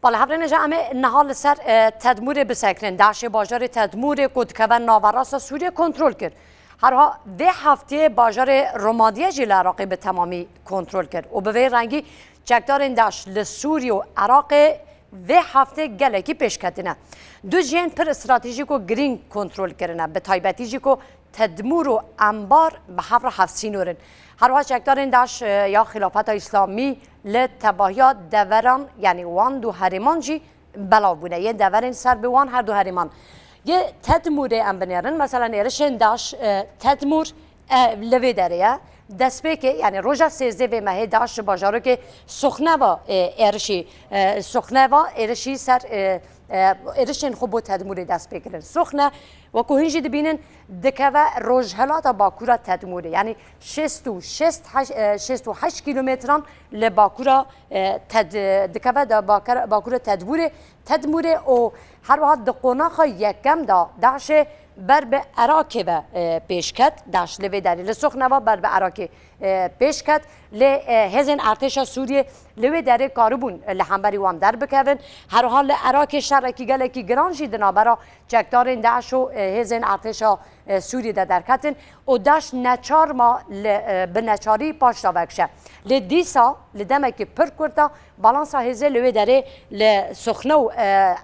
بالا هفرین جامعه نهال سر تدمور بسکرین داعش باجار تدمور کودکوان ناوراس سوریه کنترل کرد. هرها ده هفته باجار رمادیه جیل عراقی به تمامی کنترل کرد و به وی رنگی چکدار داعش لسوریه و عراق و هفته گلکی پیش کردنه. دو جین پر استراتژیک و گرین کنترل کردنه به تایبتی جیکو تدمور و انبار به حفر حفسینورن. هر وقت چکدار داعش یا خلافت اسلامی لتباهیات دوران یعنی وان دو هریمان جی بلا بونه یه دوران سر به وان هر دو هریمان یه تدمور ام بنیرن مثلا ایرشن داعش تدمور لوی داره دست به که یعنی روزا 13 و ماه داعش باجارو که سخنه و ایرشی سخنه و ایرشی سر ایرشن خوب تدمور دست بگیرن سخنه و که هنجی دبینن دکوه روزهلات باکورا تدموره یعنی 68 کیلومتران لباکورا دکوه دا باکورا تدموره و هر وقت دقوناخ یکم دا داعش بر به عراق و پیش کرد داعش لوی داری لسخنه و بر به عراق پیش کرد لهزن ارتش سوریه لوی داره کاربون لحنبری وام در بکوین هر حال عراق شرکی گلکی گرانجی دنابرا چکدار داعش و هزن ارتش سوریه در کتن و داعش نچار ما به نچاری پاشتا وکشه لدیسا لدمک پر کرده بالانسا هزه لوی داره لسخنه و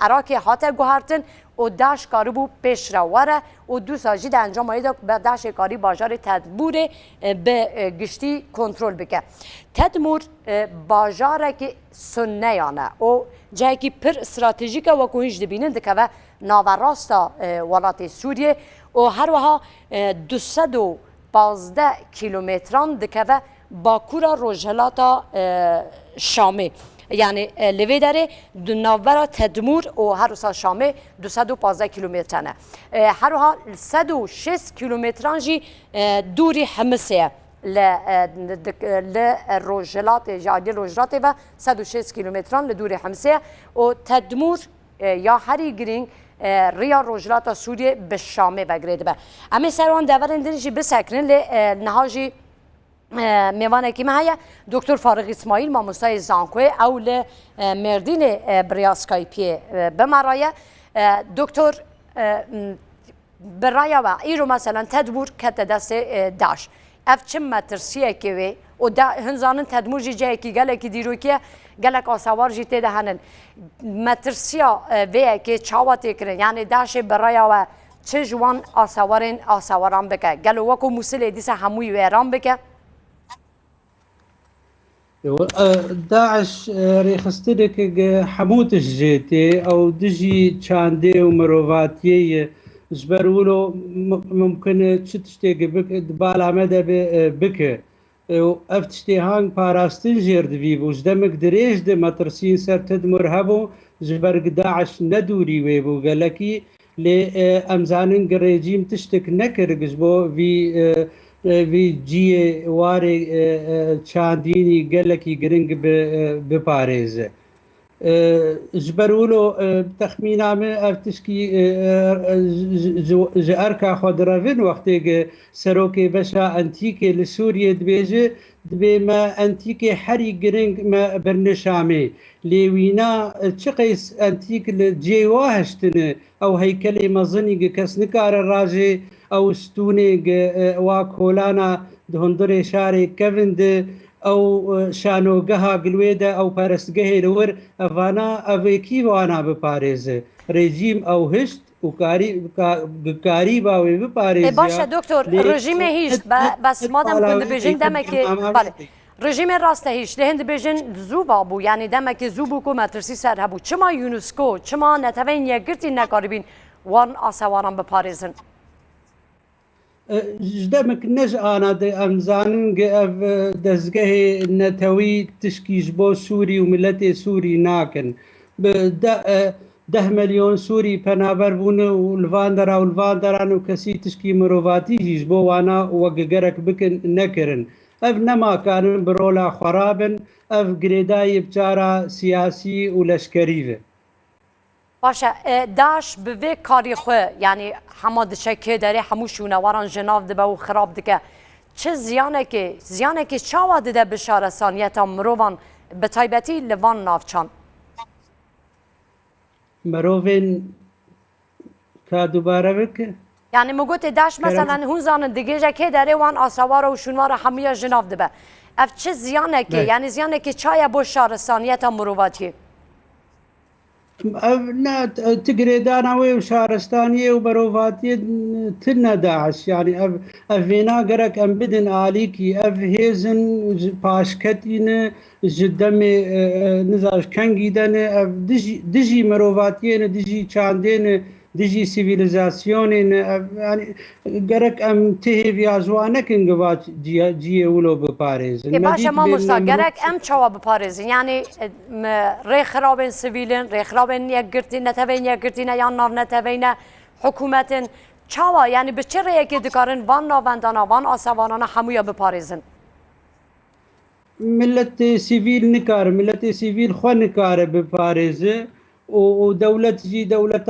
عراق حاطه گوهرتن و داعش کاربو پیش رو وره و دو ساجی در انجام هایده به داعش کاری باجار تدمور به گشتی کنترل بکه تدمور باجاره که سنه یانه و جایی که پر استراتژیکه و که هیچ دبینن دکه و ناوراستا ولات سوریه و هر وها 215 کیلومتران دکه و باکورا روجهلاتا شامه یعنی لوی داره ناورا تدمور و هر روز شامه 215 کیلومترانه هر روز 106 کیلومتران جی دوری حمسه ل روجلات جادی روجلات و 106 کیلومتران لدوری حمسه و تدمور یا هری گرینگ ریا روجلات سوریه به شامه و گرید به اما سروان دورندنجی بسکرین لنهاجی میوانه که هیا دکتر فارغ اسماعیل ماموستای زانکوی او ل مردین بریاسکایپی بمرایه دکتر برایا و ایرو مثلا تدمور کت دست داعش اف چه مترسیه که و دا هنزانن تدمور جایی که گله که دیرو که گله آسوار جیته دهنن مترسیا وی که چاواتی کرن یعنی داعش برایا و چه جوان آسواران بکه گله وکو موسیل دیسه هموی ویران بکه داعش ريخستلك حموت الجيتي او دجي تشاندي ومروفاتي جبرولو ممكن تشتي بك بالا مدى بك افتشتي هانگ باراستن جيرد فيبو جدمك دريج دي مترسين سر تدمر هبو جبرق داعش ندوري ويبو قالكي لأمزانن ريجيم تشتك نكر جبو في جي واري چانديني گلكي گرنگ بپاريز جبرولو تخمينا من ارتشكي جاركا خضرافين وقتي سروكي بشا انتيكي لسوريا دبيجي دبيما انتيكي حري گرنگ ما برنشامي ليوينا تشقيس انتيك جي واهشتن او هيكلي مظني كسنكار الراجي او ستوني واكولانا دهندري شاري كفند او شانوگها گلويدا او پرستگه لور افانا اويكي وانا بپاريز رژيم او هشت وكاري باوي بپاريز باشه دکتر رژیم هیچ بس مادم كنت بيجين دمك بله رژیم راست هیچ لهند بیشن زوبا بو یعنی دمک زوبو کو مترسی سر هبو چما یونسکو چما نتوین یگرتی نکاربین وان آسواران بپاريزن جدمك نج انا امزانن دزگه نتوي تشكيش بو سوري وملتي سوري ناكن 10 مليون سوري پنابر بون والفاندران وكسي تشكي مروفاتي جيش بو وانا وقرك بكن نكرن اف نما كان برولا خرابن اف گريداي بچارا سياسي ولشكريفه باشه داعش به وی کاری خو یعنی همه دشکه داره هموشونه واران جناف دبه و خراب دکه چه زیانه که چاوا ده بشارسانیت مروان به تایبتی لوان نافچان مروفين كادوباره بك يعني مگوت داش مثلا هون زانن دیگه جا که داره وان آسوار و شونوار همیه جناف دبه اف چه زیانه که یعنی زیانه که چای بو شارستانیت مروواتی لا تقري داناوي وشارستانية وبروفاتية تنا داعش يعني أفينا قرك أم بدن آليكي أف هيزن باشكتين جدامي نزاش كنجيدن أف دجي مروفاتيين دجي چاندين دجي سيفيليزاسيونين يعني قرك أم تهي بيازوانك انقبات جي ولو بباريزن باشا ما مستا قرك أم چوا بباريزن يعني ري خرابين سيفيلين ري خرابين يقرتين نتبين يقرتين يان ناف نتبين حكومتين چوا يعني بچه ريه که دکارن وان ناوندانا وان آسوانانا همویا بپاريزن ملت سيفيل نكار ملت سيفيل خو نكار بباريزه ودولة جي دولة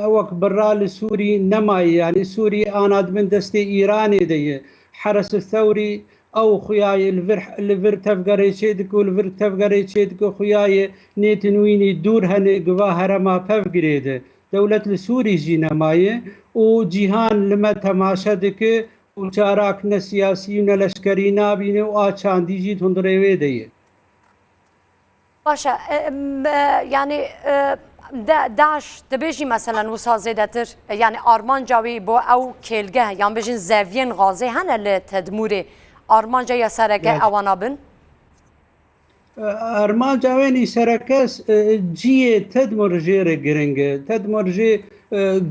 وك برال سوري نماي يعني سوري آناد من دستي إيراني دي حرس الثوري أو خياي الفر تفقري شيدك والفر تفقري شيدك خياي نيتنويني دور هني قواهر ما ففقريد دولة السوري جي نماي وجيهان لما تماشدك وشاركنا سياسيين لشكرينا بيني وآچان دي جي تندريوه دي باشه يعني داش تبيجي مثلا وصا زيدتر يعني آرمان جاوي بو او كيلگه يعني بيجين زاويين غازي هنا لتدموري آرمان جا يا سرقه اوانا بن آرمان جاويني سركس جي تدمر جير جرينج تدمر جي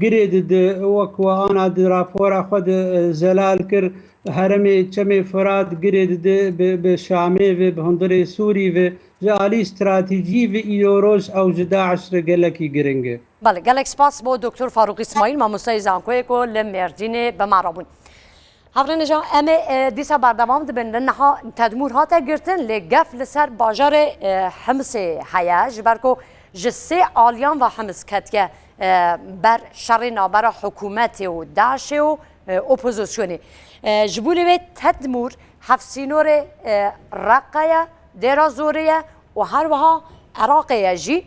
جريد وكو انا درافورا خد زلال كر هرمي چمي فراد جريد بشامي بهندري سوري جالي استراتيجي في ايروز او داعش رجلكي جرينج بله گلک سپاس با دکتر فاروق اسماعیل ماموستای زانکوی کو لمردین بمرابون هفرین جا امه دیسا بردوام دبن لنها تدمور هاتا گرتن لگف لسر باجار حمس حیاج برکو جسه آلیان و حمس کتگه بر شرنا بر حکومت و داعش و اپوزیسیونی جبولی به تدمور حفسینور رقیه درازوریه و هر وها عراقیه جی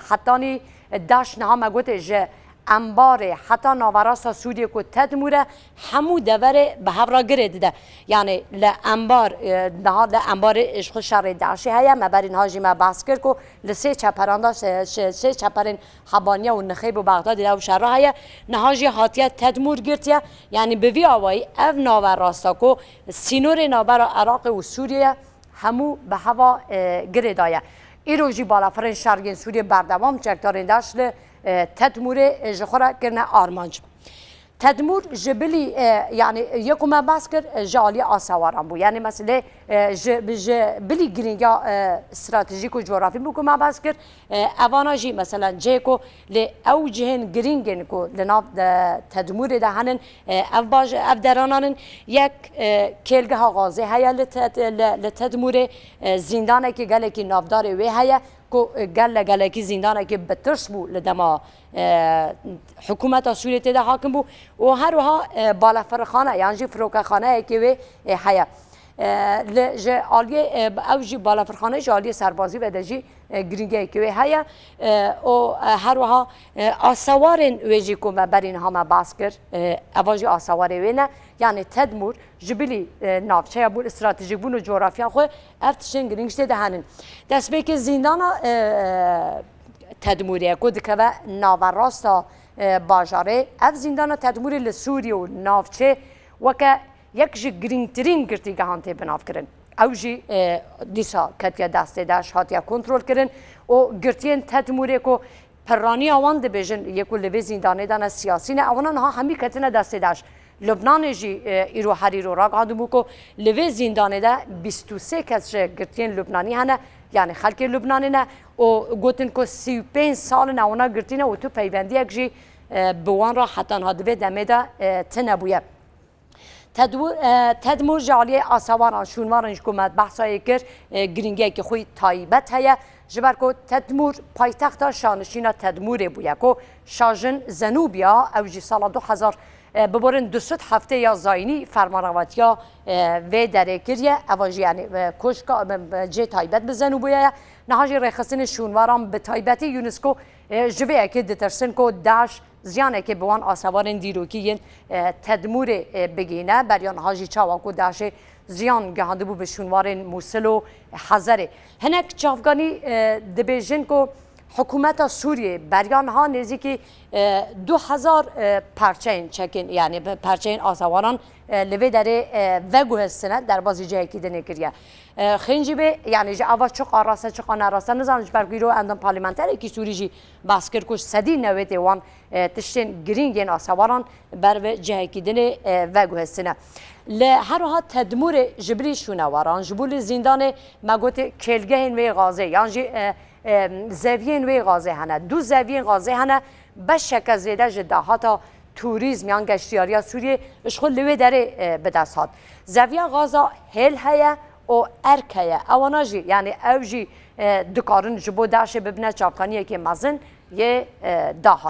حتی داش نها مگوت جه انبار حتی نواراسا سوریه که تدموره همو دوره به هفرا گرد ده یعنی لانبار نها لانبار اشخ شر داعشی هیا مبرین هاجی ما بحث کرد که لسه چپران سه چپرین حبانیه و نخیب و بغداد ده و شرها هیا نهاجی هاتیه تدمور گرتیه یعنی به وی آوایی او نواراسا که سینور نوبر عراق و سوریه همو به هوا گرد آیا ایروژی بالا فرن شرگین سوریه بردوام چکتارین داشت تدمور جخورا کرنه آرمانج تدمور جبلی يعني يكو ما باسكر جالي آسواران بو يعني مثلا جبلی گرینگا استراتژیک و جغرافی بو ما باسكر اوانا جي مثلا جيكو ل او جهن گرینگن کو لناف تدمور ده هنن اف درانان یک کلگه ها غازه هيا لتدمور زندانه که گله کی نافدار وی هيا کو گله کی زندانه که بترس بو لدما حکومت سوریه ده حاکم بو و هر وها بالا فرخانه یعنی جی فروکه خانه که وی هيا ل آلیه او جی بالا فرخانه جالی سربازی و دجی گرینگه که وی هيا و هر وها آسوارن ویجی کو برین ها ما باس کرد اواجی آسوار وینه يعني تدمر جبلي نافشه بول استراتيجي بول جغرافيا خو افتشن گرینگشت دهنن دست به که زندانا تدموریه کو دکه ناوراستا باجاره اف زندانا تدموری لسوریا و نافچه وکه یک جی گرینگترین گرتیگه هانته بناف کرن او جی دیسا کتیا دسته داش هاتیا کنترل کرن و گرتین تدموری کو پرانی آوان ده بیجن یکو لوی زندانه دانه سیاسی نه آوانان ها همی کتنه دسته داش لبنان جی ایرو حریر و راگ هادمو کو لوی زندانه ده 23 کس گرتین لبنانی هنه يعني خلق لبنان نه و گوتن کو 35 سال نه اونا گرتینه و تو پیوندی یک جی بوان را حتی هادوی دمه ده تنبویه تدمور جالی آسواران شونوارن حکومت بحثایی کرد گرینگی که خوی تایبت هیا جبر کو تدمور پایتخت شانشین تدمور بویا کو شاجن زنوبیا او جی سال 2000 ببرن 200 هفته یا زاینی فرمانرواتیا و در کریه اواجی یعنی کشکا جه تایبت بزنو بویا نهاجی رخصین شونواران به تایبتی یونسکو جوه که دترسن کو داش زیانه که بوان آسوارن دیروکی تدمور بگینه بریان هاجی چاواکو داش زیان گهانده بو به شونوارن موسل و حزره هنک چافگانی دبیجن کو حکومت سوریه بریان ها نزدیک 2000 پرچین چکن یعنی پرچین آسواران لوی داره وگو هستنه در بازی جایی که دنه کریه خنجی به یعنی جا اول چق آراسته چق آنراسته نزانش برگی رو اندام پارلمانتری که سوری جی باسکر کش سدی نوید وان تشتین گرینگین آسواران بر و جایی که دنه وگو هستنه لهر ها تدمور جبری شونواران جبول زندان مگوت کلگه و غازه یعنی زاویه و غازه هنه دو زاویه غازه هنه بشک زیده جدا حتی توریسم یان گشتیاریا سوریه اشخول لوی داره به دست هات زاویه غازه هل هیا و ارک هیا اواناجی یعنی اوجی دکارن جبو داشه ببینه چاپکانیه که مزن یه ده